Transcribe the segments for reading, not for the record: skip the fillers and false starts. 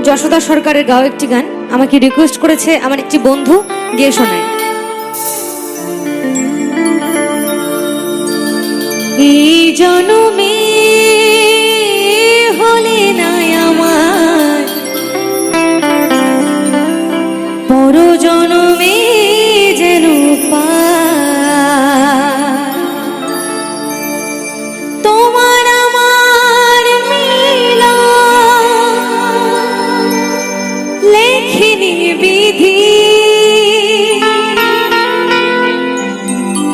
যশোদা সরকারের গাওয়া একটি গান আমাকে রিকোয়েস্ট করেছে আমার একটি বন্ধু, গেয়ে শোনায়। এই জনমে হলে না আমার, পর জনমে যেন তোমার আমার মিলন লেখেনি বিধি,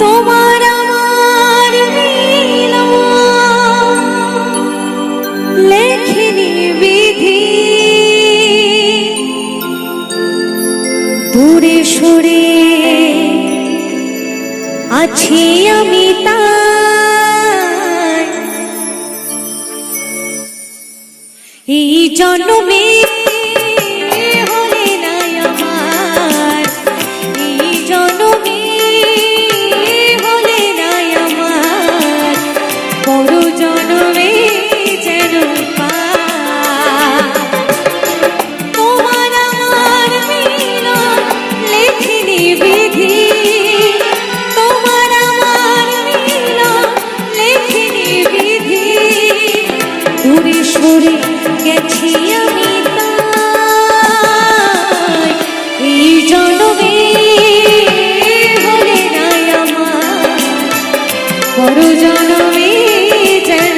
তোমার আমার মিলন লেখেনি বিধি, দূরে সরে আছি আমি তাই, এই জন্মে হলে না আমার, এই জন্মে হলে না আমার, পর জন্মে যেন তোমার আমার মিলন লেখেনি বিধি, তোমার আমার মিলন লেখেনি বিধি, দূরে সরে গেছি আমি তাই, এই জন্মে হলে না আমার, পর জন্মে যেন